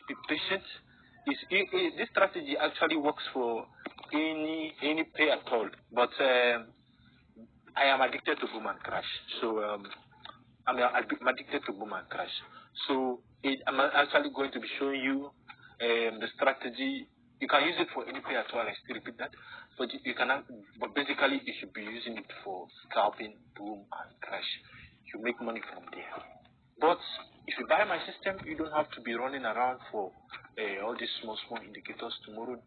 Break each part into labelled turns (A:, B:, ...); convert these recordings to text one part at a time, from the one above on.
A: be patient. This strategy actually works for any pay at all, but I am addicted to boom and crash. So I'm addicted to boom and crash. So I'm actually going to be showing you the strategy. You can use it for any pay at all. I still repeat that, but you cannot. But basically, you should be using it for scalping, boom and crash. You make money from there. But if you buy my system, you don't have to be running around for all these small indicators.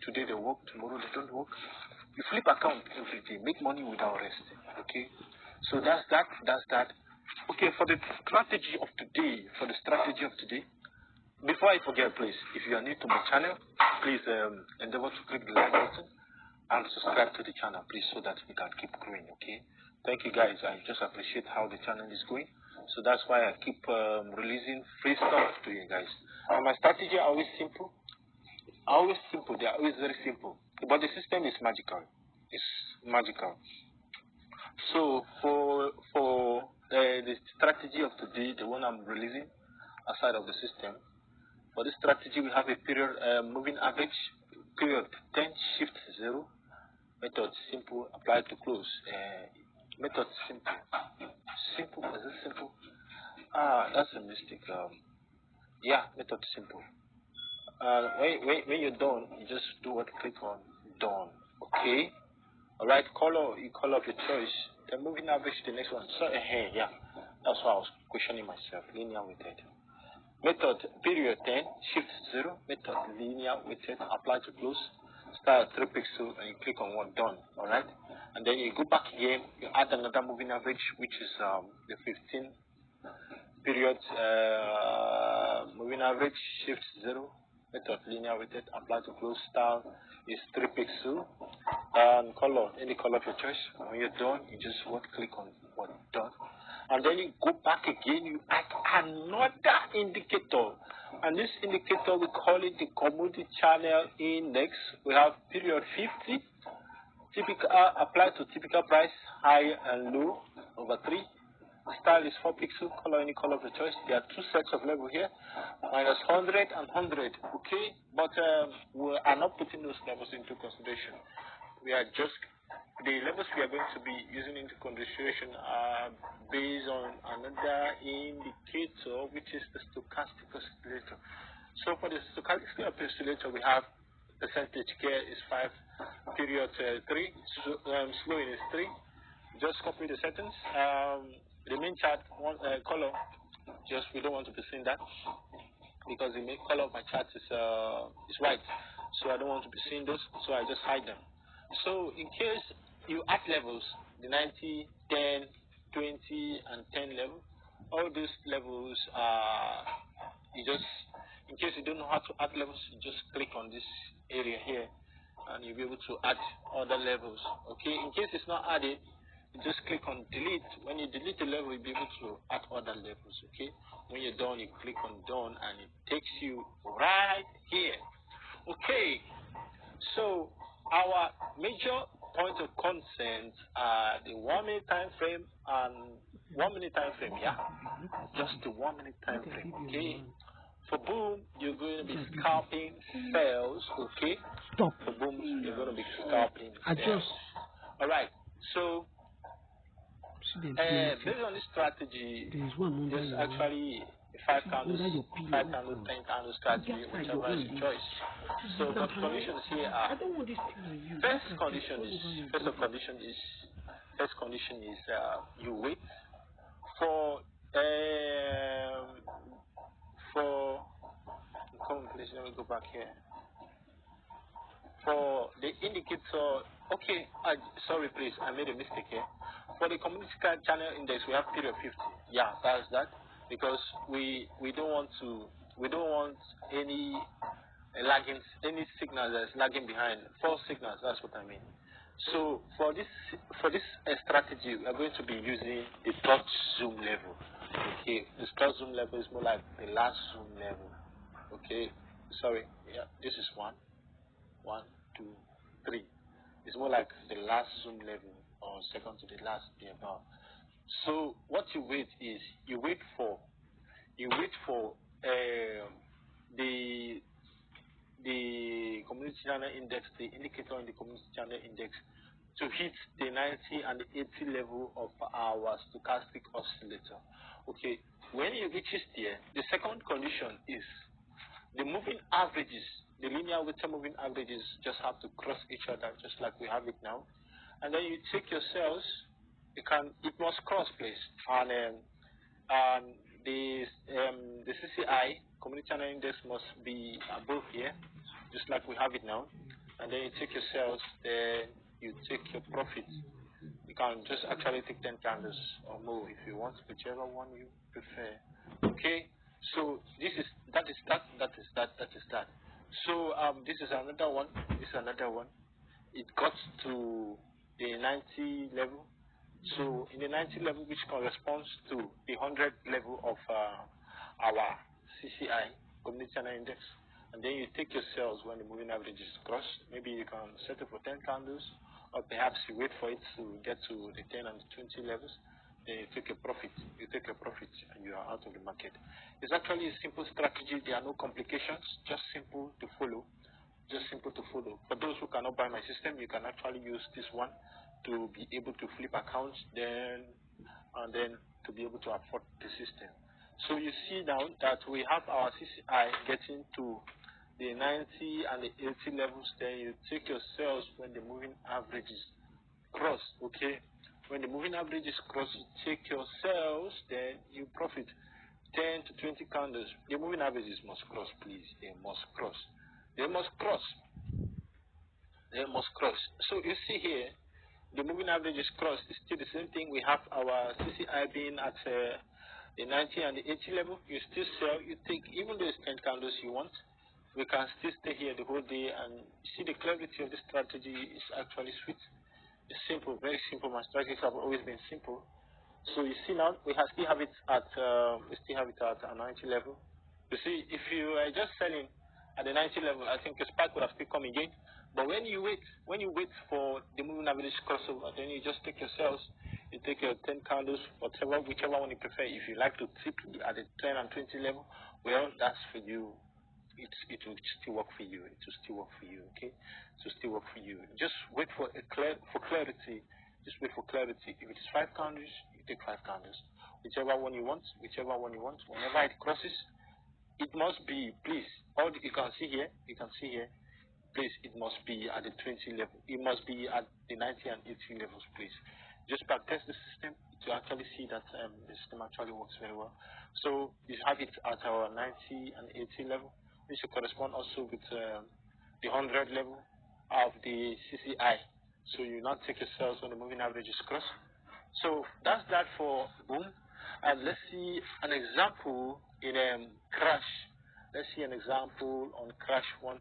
A: Today they work, tomorrow they don't work. You flip account every day, make money without resting. Okay, so that's that. Okay, for the strategy of today, before I forget, please, if you are new to my channel, please endeavor to click the like button and subscribe to the channel, please, so that we can keep growing. Okay, thank you guys. I just appreciate how the channel is going. So that's why I keep releasing free stuff to you guys. And my strategy are always simple. They are always very simple. But the system is magical. It's magical. So for the strategy of today, the one I'm releasing aside of the system, for this strategy we have a period moving average, period 10 shift 0, method simple, apply to close. Method simple. Simple, is it simple? That's a mistake. Yeah, method simple. When you're done, you just do what? Click on done. Okay. Alright, you color of your choice. The moving average, the next one. So yeah, that's why I was questioning myself. Linear weighted. Method period 10 shift 0. Method linear weighted. Apply to close. Start 3 pixels and you click on one done. Alright, and then you go back again. You add another moving average, which is the 15 period moving average shift 0. Method linear weighted. Apply to close. Style is 3 pixels and color, any color of your choice. When you're done, you just click on what done, and then you go back again. You add another indicator, and this indicator we call it the commodity channel index. We have period 50, typical apply to typical price, high and low over 3. Style is 4 pixels, color any color of your choice. There are 2 sets of level here, minus 100 and 100. Okay, but we are not putting those levels into consideration. We are just, the levels we are going to be using into consideration are based on another indicator, which is the stochastic oscillator. So for the stochastic oscillator, we have percentage care is 5, period 3, slowing is 3. Just copy the settings. The main chart color, just we don't want to be seeing that because the main color of my chart is white, so I don't want to be seeing those, so I just hide them. So in case you add levels, the 90, 10, 20, and 10 level, all these levels are, you just, in case you don't know how to add levels, you just click on this area here and you'll be able to add other levels. Okay, in case it's not added, you just click on delete. When you delete the level, you'll be able to add other levels. Okay, when you're done, you click on done and it takes you right here. Okay, so our major point of concern are the 1 minute time frame and 1 minute time frame. Yeah, just the 1 minute time frame. Okay, for boom, you're going to be scalping sales. Okay,
B: stop.
A: For boom, you're going to be scalping sales. All right, so based on this strategy, there's actually 5 candles, 10 candles strategy, whichever is your choice. So the conditions here are, first condition is you wait for come please, let me go back here. For the indicator, okay, sorry please, I made a mistake here. For the commodity channel index, we have period 50. Yeah, that's that, because we don't want any lagging, any signal that's lagging behind. False signals, that's what I mean. So for this strategy, we are going to be using the dot zoom level. Okay, the dot zoom level is more like the last zoom level. Okay, sorry, yeah, this is 1, 2, 3. It's more like the last zoom level, or second to the last nearby. So what you wait is you wait for the the community channel index, the indicator in the community channel index, to hit the 90 and the 80 level of our stochastic oscillator. Okay, when it reaches there, the second condition is the moving averages, the linear weighted moving averages just have to cross each other, just like we have it now. And then you take your cells, it must cross, please. And the CCI, community channel index, must be above here, just like we have it now. And then you take your cells, then you take your profit. You can just actually take 10 candles or more if you want, whichever one you prefer. Okay, so that is that. So this is another one. This is another one. It got to the 90 level. So in the 90 level, which corresponds to the 100 level of our CCI, community channel index, and then you take your cells when the moving average is crossed. Maybe you can set it for 10 candles, or perhaps you wait for it to get to the 10 and the 20 levels. Then you take a profit. You take a profit, and you are out of the market. It's actually a simple strategy. There are no complications. Just simple to follow. Just simple to follow. For those who cannot buy my system, you can actually use this one to be able to flip accounts, then to be able to afford the system. So you see now that we have our CCI getting to the 90 and the 80 levels. Then you take your sales when the moving averages cross. Okay, when the moving averages cross, you take your sales, then you profit 10 to 20 candles. The moving averages must cross, please. They must cross. They must cross. They must cross. So you see here, the moving average is crossed. It's still the same thing. We have our CCI being at the 90 and the 80 level. You still sell. You take, even though it's 10 candles you want, we can still stay here the whole day. And you see the clarity of the strategy is actually sweet. It's simple, very simple. My strategies have always been simple. So you see now we still have it at a 90 level. You see, if you are just selling at the 90 level, I think the spike would have still come again. But when you wait for the moving average crossover, then you just take your sales, you take your 10 candles, whichever one you prefer. If you like to tip at the 10 and 20 level, well, that's for you. It will still work for you. It will still work for you. Okay, it will still work for you. Just wait for clarity. Just wait for clarity. If it is 5 candles, you take 5 candles. Whichever one you want. Whenever it crosses, it must be, please. You can see here. Please, it must be at the 20 level. It must be at the 90 and 80 levels, please. Just backtest the system to actually see that the system actually works very well. So you have it at our 90 and 80 level, which should correspond also with the 100 level of the CCI. So you now take your sales when the moving average is crossed. So that's that for boom. And let's see an example in crash. Let's see an example on crash 1.